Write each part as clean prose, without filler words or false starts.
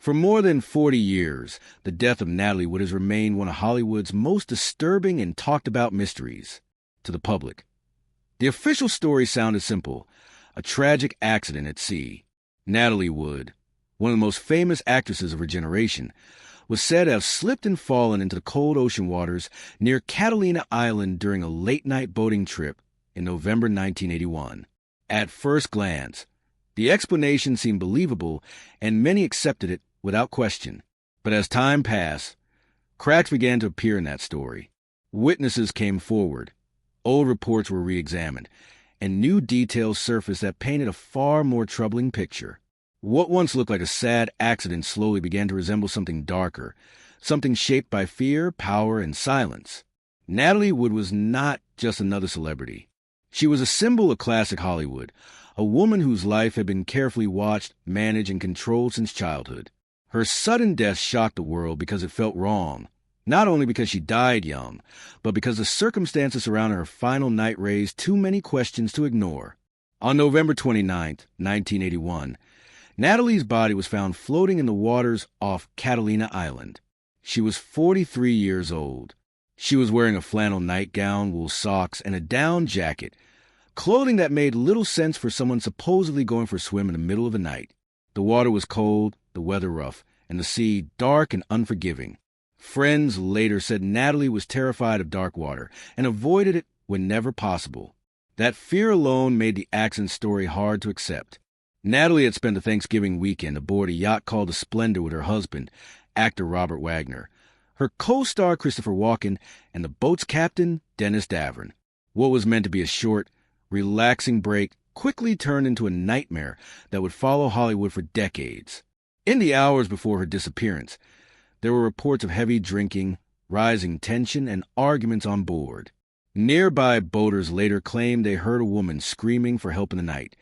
For more than 40 years, the death of Natalie Wood has remained one of Hollywood's most disturbing and talked-about mysteries to the public. The official story sounded simple: a tragic accident at sea. Natalie Wood, one of the most famous actresses of her generation, was said to have slipped and fallen into the cold ocean waters near Catalina Island during a late-night boating trip in November 1981. At first glance, the explanation seemed believable, and many accepted it without question. But as time passed, cracks began to appear in that story. Witnesses came forward, old reports were re-examined, and new details surfaced that painted a far more troubling picture. What once looked like a sad accident slowly began to resemble something darker, something shaped by fear, power, and silence. Natalie Wood was not just another celebrity. She was a symbol of classic Hollywood, a woman whose life had been carefully watched, managed, and controlled since childhood. Her sudden death shocked the world because it felt wrong, not only because she died young, but because the circumstances surrounding her final night raised too many questions to ignore. On November 29, 1981, Natalie's body was found floating in the waters off Catalina Island. She was 43 years old. She was wearing a flannel nightgown, wool socks, and a down jacket, clothing that made little sense for someone supposedly going for a swim in the middle of the night. The water was cold, the weather rough, and the sea dark and unforgiving. Friends later said Natalie was terrified of dark water and avoided it whenever possible. That fear alone made the accident story hard to accept. Natalie had spent the Thanksgiving weekend aboard a yacht called the Splendor with her husband, actor Robert Wagner, her co-star Christopher Walken, and the boat's captain, Dennis Davern. What was meant to be a short, relaxing break quickly turned into a nightmare that would follow Hollywood for decades. In the hours before her disappearance, there were reports of heavy drinking, rising tension, and arguments on board. Nearby boaters later claimed they heard a woman screaming for help in the night,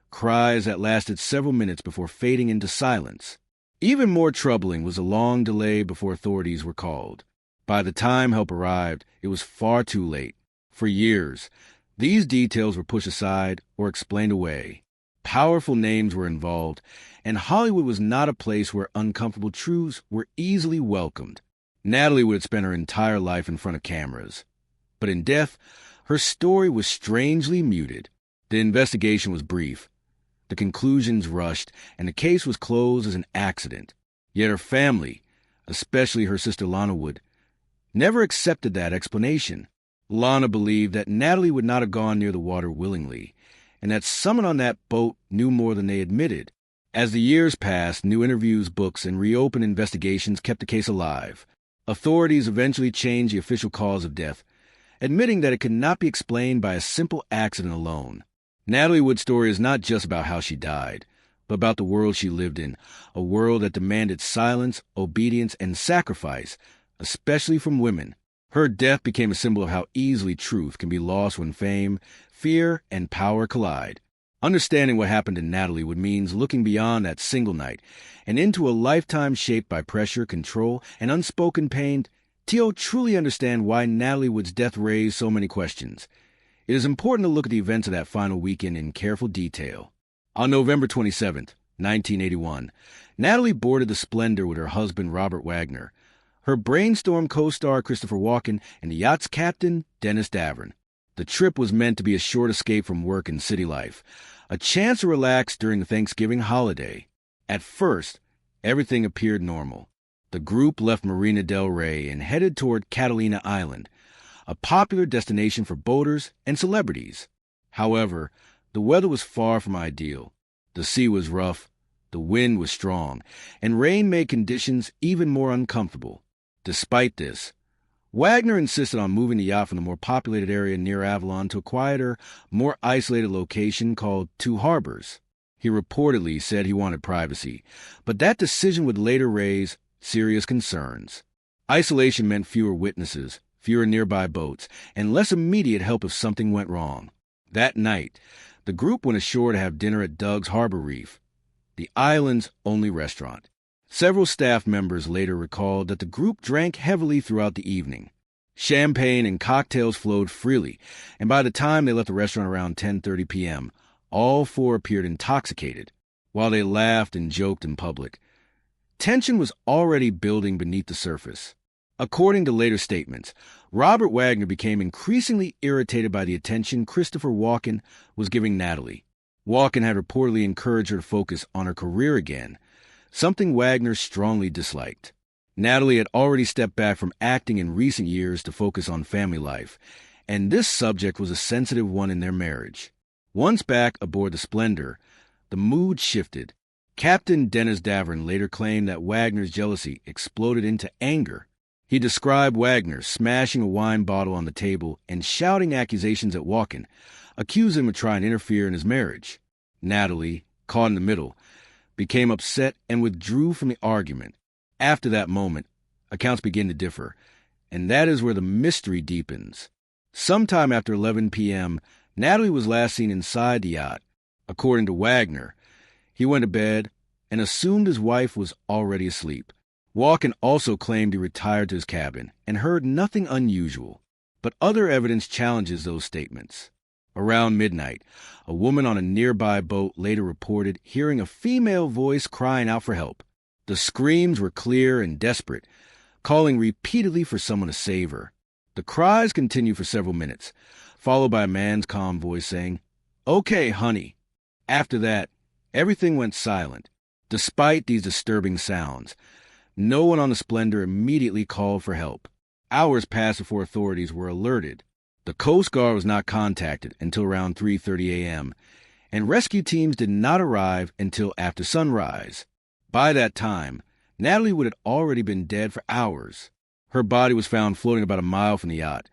cries that lasted several minutes before fading into silence. Even more troubling was the long delay before authorities were called. By the time help arrived, it was far too late. For years, these details were pushed aside or explained away. Powerful names were involved, and Hollywood was not a place where uncomfortable truths were easily welcomed. Natalie would spend her entire life in front of cameras. But in death, her story was strangely muted. The investigation was brief, the conclusions rushed, and the case was closed as an accident. Yet her family, especially her sister Lana Wood, never accepted that explanation. Lana believed that Natalie would not have gone near the water willingly, and that someone on that boat knew more than they admitted. As the years passed, new interviews, books, and reopened investigations kept the case alive. Authorities eventually changed the official cause of death, admitting that it could not be explained by a simple accident alone. Natalie Wood's story is not just about how she died, but about the world she lived in, a world that demanded silence, obedience, and sacrifice, especially from women. Her death became a symbol of how easily truth can be lost when fame, fear, and power collide. Understanding what happened to Natalie Wood means looking beyond that single night and into a lifetime shaped by pressure, control, and unspoken pain to truly understand why Natalie Wood's death raised so many questions. It is important to look at the events of that final weekend in careful detail. On November 27, 1981, Natalie boarded the Splendor with her husband Robert Wagner, her brainstorm co-star Christopher Walken, and the yacht's captain, Dennis Davern. The trip was meant to be a short escape from work and city life, a chance to relax during the Thanksgiving holiday. At first, everything appeared normal. The group left Marina del Rey and headed toward Catalina Island, a popular destination for boaters and celebrities. However, the weather was far from ideal. The sea was rough, the wind was strong, and rain made conditions even more uncomfortable. Despite this, Wagner insisted on moving the yacht from the more populated area near Avalon to a quieter, more isolated location called Two Harbors. He reportedly said he wanted privacy, but that decision would later raise serious concerns. Isolation meant fewer witnesses, fewer nearby boats, and less immediate help if something went wrong. That night, the group went ashore to have dinner at Doug's Harbor Reef, the island's only restaurant. Several staff members later recalled that the group drank heavily throughout the evening. Champagne and cocktails flowed freely, and by the time they left the restaurant around 10:30 p.m., all four appeared intoxicated. While they laughed and joked in public, Tension was already building beneath the surface. According to later statements, Robert Wagner became increasingly irritated by the attention Christopher Walken was giving Natalie. Walken had reportedly encouraged her to focus on her career again, something Wagner strongly disliked. Natalie had already stepped back from acting in recent years to focus on family life, and this subject was a sensitive one in their marriage. Once back aboard the Splendor, the mood shifted. Captain Dennis Davern later claimed that Wagner's jealousy exploded into anger. He described Wagner smashing a wine bottle on the table and shouting accusations at Walken, accusing him of trying to interfere in his marriage. Natalie, caught in the middle, became upset and withdrew from the argument. After that moment, accounts begin to differ, and that is where the mystery deepens. Sometime after 11 p.m., Natalie was last seen inside the yacht. According to Wagner, he went to bed and assumed his wife was already asleep. Walken also claimed he retired to his cabin and heard nothing unusual, but other evidence challenges those statements. Around midnight, a woman on a nearby boat later reported hearing a female voice crying out for help. The screams were clear and desperate, calling repeatedly for someone to save her. The cries continued for several minutes, followed by a man's calm voice saying, "Okay, honey." After that, everything went silent. Despite these disturbing sounds, no one on the Splendor immediately called for help. Hours passed before authorities were alerted. The Coast Guard was not contacted until around 3:30 a.m., and rescue teams did not arrive until after sunrise. By that time, Natalie Wood had already been dead for hours. Her body was found floating about a mile from the yacht,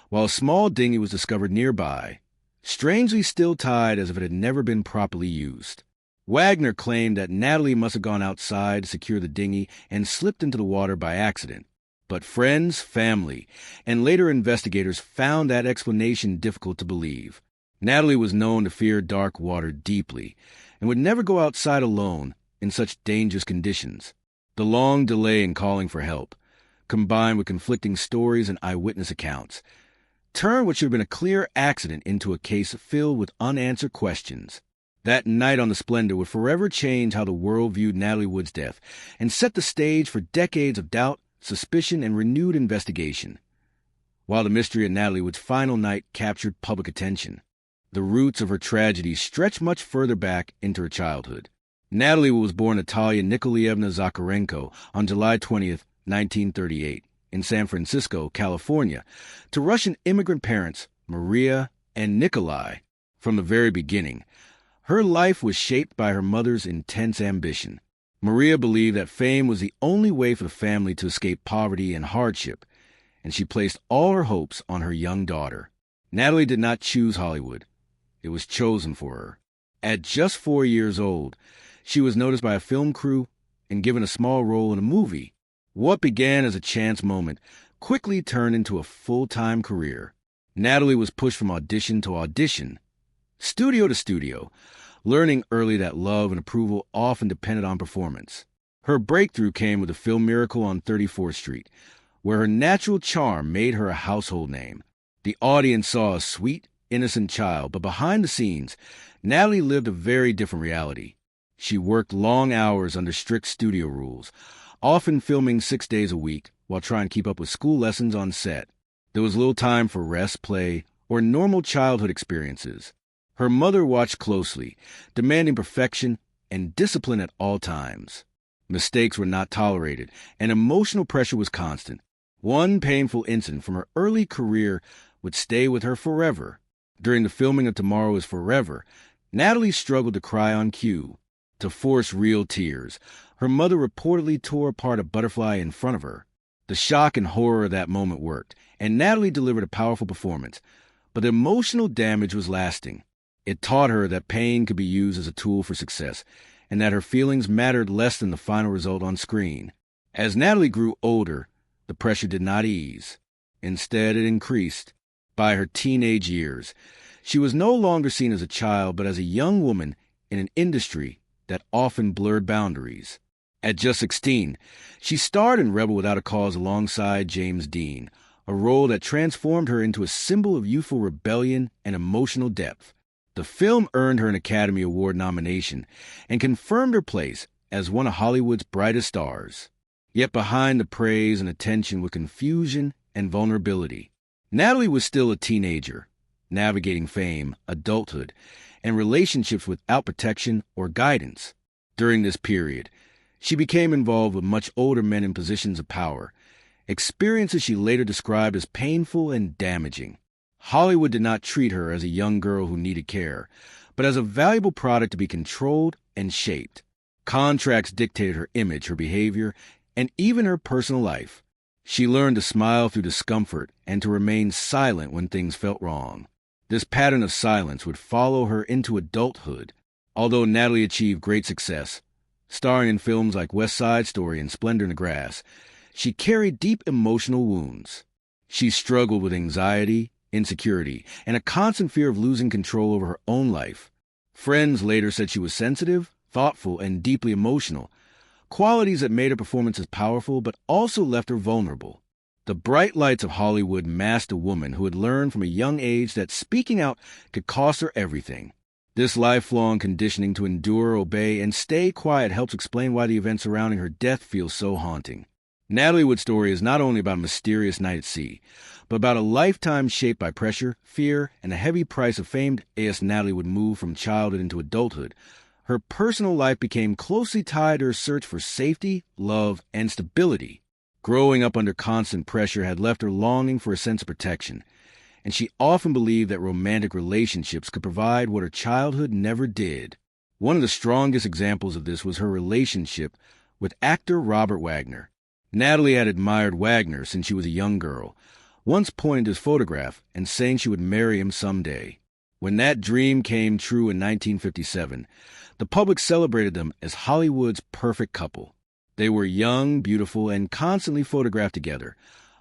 while a small dinghy was discovered nearby, strangely still tied as if it had never been properly used. Wagner claimed that Natalie must have gone outside to secure the dinghy and slipped into the water by accident. But friends, family, and later investigators found that explanation difficult to believe. Natalie was known to fear dark water deeply and would never go outside alone in such dangerous conditions. The long delay in calling for help, combined with conflicting stories and eyewitness accounts, turned what should have been a clear accident into a case filled with unanswered questions. That night on the Splendor would forever change how the world viewed Natalie Wood's death and set the stage for decades of doubt, suspicion, and renewed investigation. While the mystery of Natalie Wood's final night captured public attention, the roots of her tragedy stretched much further back into her childhood. Natalie Wood was born Natalia Nikolaevna Zakharenko on July 20th, 1938, in San Francisco, California, to Russian immigrant parents Maria and Nikolai. From the very beginning, her life was shaped by her mother's intense ambition. Maria believed that fame was the only way for the family to escape poverty and hardship, and she placed all her hopes on her young daughter. Natalie did not choose Hollywood. It was chosen for her. At just 4 years old, she was noticed by a film crew and given a small role in a movie. What began as a chance moment quickly turned into a full-time career. Natalie was pushed from audition to audition, studio to studio, learning early that love and approval often depended on performance. Her breakthrough came with a film miracle on 34th Street, where her natural charm made her a household name. The audience saw a sweet, innocent child, but behind the scenes, Natalie lived a very different reality. She worked long hours under strict studio rules, often filming 6 days a week while trying to keep up with school lessons on set. There was little time for rest, play, or normal childhood experiences. Her mother watched closely, demanding perfection and discipline at all times. Mistakes were not tolerated, and emotional pressure was constant. One painful incident from her early career would stay with her forever. During the filming of Tomorrow is Forever, Natalie struggled to cry on cue. To force real tears, her mother reportedly tore apart a butterfly in front of her. The shock and horror of that moment worked, and Natalie delivered a powerful performance, but the emotional damage was lasting. It taught her that pain could be used as a tool for success, and that her feelings mattered less than the final result on screen. As Natalie grew older, the pressure did not ease. Instead, it increased. By her teenage years, she was no longer seen as a child, but as a young woman in an industry that often blurred boundaries. At just 16, she starred in Rebel Without a Cause alongside James Dean, a role that transformed her into a symbol of youthful rebellion and emotional depth. The film earned her an Academy Award nomination and confirmed her place as one of Hollywood's brightest stars. Yet behind the praise and attention were confusion and vulnerability. Natalie was still a teenager, navigating fame, adulthood, and relationships without protection or guidance. During this period, she became involved with much older men in positions of power, experiences she later described as painful and damaging. Hollywood did not treat her as a young girl who needed care, but as a valuable product to be controlled and shaped. Contracts dictated her image, her behavior, and even her personal life. She learned to smile through discomfort and to remain silent when things felt wrong. This pattern of silence would follow her into adulthood. Although Natalie achieved great success, starring in films like West Side Story and Splendor in the Grass, she carried deep emotional wounds. She struggled with anxiety, insecurity, and a constant fear of losing control over her own life. Friends later said she was sensitive, thoughtful, and deeply emotional, qualities that made her performances powerful but also left her vulnerable. The bright lights of Hollywood masked a woman who had learned from a young age that speaking out could cost her everything. This lifelong conditioning to endure, obey, and stay quiet helps explain why the events surrounding her death feel so haunting. Natalie Wood's story is not only about a mysterious night at sea, but about a lifetime shaped by pressure, fear, and the heavy price of fame. As Natalie would move from childhood into adulthood, her personal life became closely tied to her search for safety, love, and stability. Growing up under constant pressure had left her longing for a sense of protection, and she often believed that romantic relationships could provide what her childhood never did. One of the strongest examples of this was her relationship with actor Robert Wagner. Natalie had admired Wagner since she was a young girl, once pointed his photograph and saying she would marry him someday. When that dream came true in 1957, the public celebrated them as Hollywood's perfect couple. They were young, beautiful, and constantly photographed together,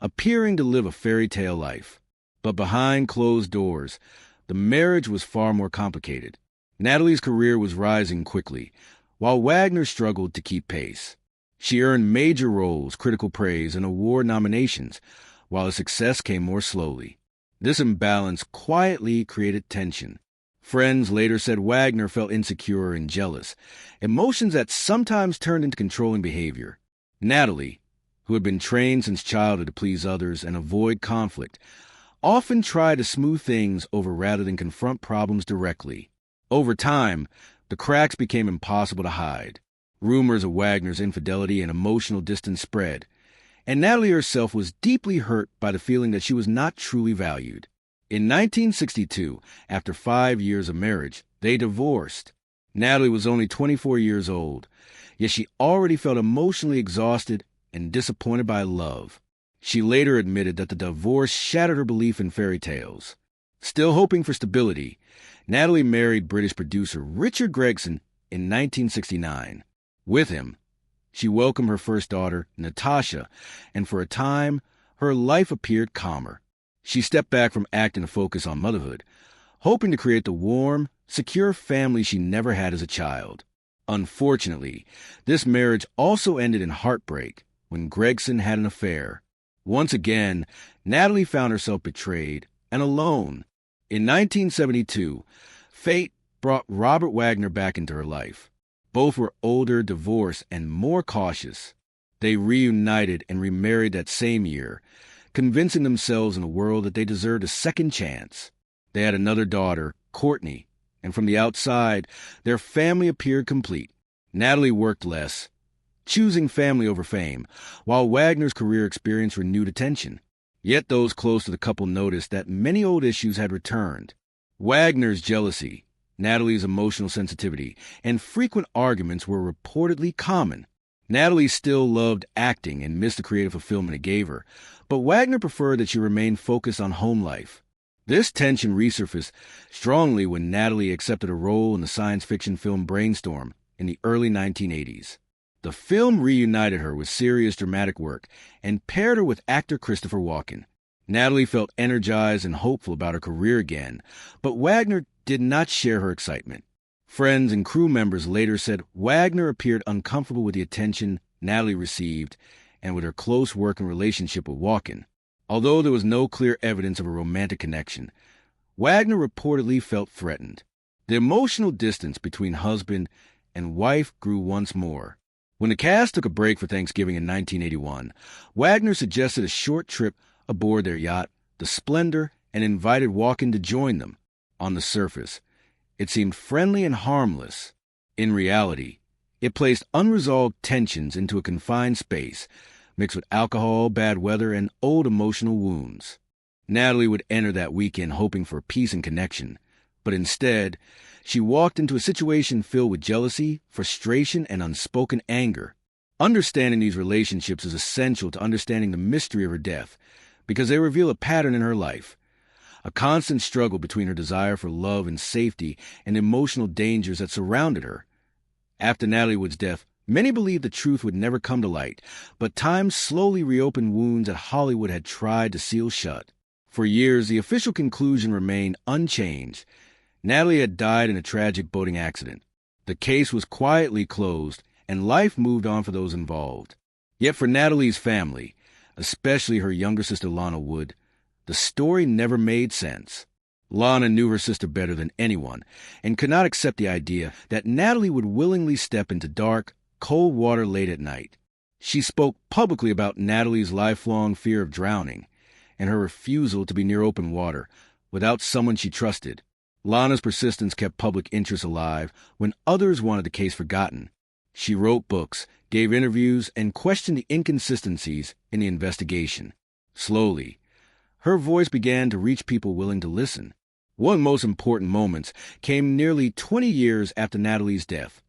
appearing to live a fairy tale life. But behind closed doors, the marriage was far more complicated. Natalie's career was rising quickly, while Wagner struggled to keep pace. She earned major roles, critical praise, and award nominations, while his success came more slowly. This imbalance quietly created tension. Friends later said Wagner felt insecure and jealous, emotions that sometimes turned into controlling behavior. Natalie, who had been trained since childhood to please others and avoid conflict, often tried to smooth things over rather than confront problems directly. Over time, the cracks became impossible to hide. Rumors of Wagner's infidelity and emotional distance spread, and Natalie herself was deeply hurt by the feeling that she was not truly valued. In 1962, after 5 years of marriage, they divorced. Natalie was only 24 years old, yet she already felt emotionally exhausted and disappointed by love. She later admitted that the divorce shattered her belief in fairy tales. Still hoping for stability, Natalie married British producer Richard Gregson in 1969. With him, she welcomed her first daughter, Natasha, and for a time, her life appeared calmer. She stepped back from acting to focus on motherhood, hoping to create the warm, secure family she never had as a child. Unfortunately, this marriage also ended in heartbreak when Gregson had an affair. Once again, Natalie found herself betrayed and alone. In 1972, fate brought Robert Wagner back into her life. Both were older, divorced, and more cautious. They reunited and remarried that same year, convincing themselves in the world that they deserved a second chance. They had another daughter, Courtney, and from the outside, their family appeared complete. Natalie worked less, choosing family over fame, while Wagner's career experienced renewed attention. Yet those close to the couple noticed that many old issues had returned. Wagner's jealousy, Natalie's emotional sensitivity, and frequent arguments were reportedly common. Natalie still loved acting and missed the creative fulfillment it gave her, but Wagner preferred that she remain focused on home life. This tension resurfaced strongly when Natalie accepted a role in the science fiction film Brainstorm in the early 1980s. The film reunited her with serious dramatic work and paired her with actor Christopher Walken. Natalie felt energized and hopeful about her career again, but Wagner did not share her excitement. Friends and crew members later said Wagner appeared uncomfortable with the attention Natalie received and with her close working relationship with Walken. Although there was no clear evidence of a romantic connection, Wagner reportedly felt threatened. The emotional distance between husband and wife grew once more. When the cast took a break for Thanksgiving in 1981, Wagner suggested a short trip aboard their yacht, the Splendor, and invited Walken to join them. On the surface, it seemed friendly and harmless. In reality, it placed unresolved tensions into a confined space, mixed with alcohol, bad weather, and old emotional wounds. Natalie would enter that weekend hoping for peace and connection, but instead, she walked into a situation filled with jealousy, frustration, and unspoken anger. Understanding these relationships is essential to understanding the mystery of her death, because they reveal a pattern in her life, a constant struggle between her desire for love and safety and the emotional dangers that surrounded her. After Natalie Wood's death, many believed the truth would never come to light, but time slowly reopened wounds that Hollywood had tried to seal shut. For years, the official conclusion remained unchanged. Natalie had died in a tragic boating accident. The case was quietly closed, and life moved on for those involved. Yet for Natalie's family, especially her younger sister Lana Wood, the story never made sense. Lana knew her sister better than anyone and could not accept the idea that Natalie would willingly step into dark, cold water late at night. She spoke publicly about Natalie's lifelong fear of drowning and her refusal to be near open water without someone she trusted. Lana's persistence kept public interest alive when others wanted the case forgotten. She wrote books, gave interviews, and questioned the inconsistencies in the investigation. Slowly, her voice began to reach people willing to listen. One of the most important moments came nearly 20 years after Natalie's death,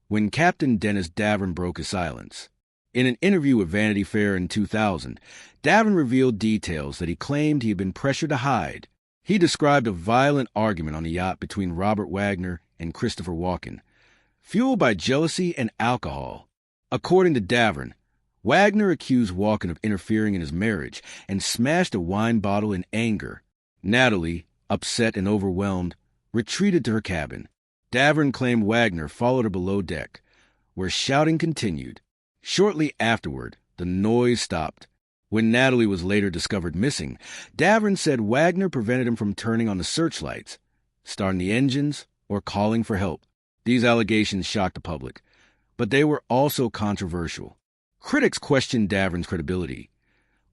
when Captain Dennis Davern broke his silence. In an interview with Vanity Fair in 2000, Davern revealed details that he claimed he had been pressured to hide. He described a violent argument on the yacht between Robert Wagner and Christopher Walken, fueled by jealousy and alcohol. According to Davern, Wagner accused Walken of interfering in his marriage and smashed a wine bottle in anger. Natalie, upset and overwhelmed, retreated to her cabin. Davern claimed Wagner followed her below deck, where shouting continued. Shortly afterward, the noise stopped. When Natalie was later discovered missing, Davern said Wagner prevented him from turning on the searchlights, starting the engines, or calling for help. These allegations shocked the public, but they were also controversial. Critics questioned Davern's credibility,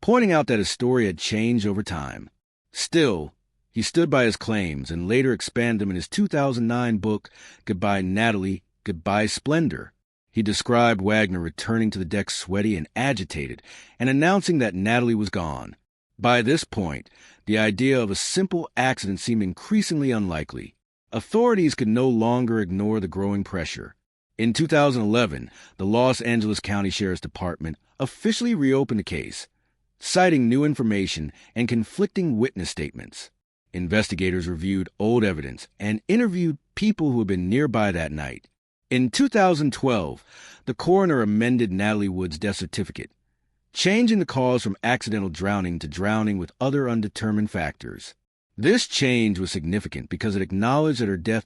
pointing out that his story had changed over time. Still, he stood by his claims and later expanded them in his 2009 book, Goodbye Natalie, Goodbye Splendor. He described Wagner returning to the deck sweaty and agitated and announcing that Natalie was gone. By this point, the idea of a simple accident seemed increasingly unlikely. Authorities could no longer ignore the growing pressure. In 2011, the Los Angeles County Sheriff's Department officially reopened the case, citing new information and conflicting witness statements. Investigators reviewed old evidence and interviewed people who had been nearby that night. In 2012, the coroner amended Natalie Wood's death certificate, changing the cause from accidental drowning to drowning with other undetermined factors. This change was significant because it acknowledged that her death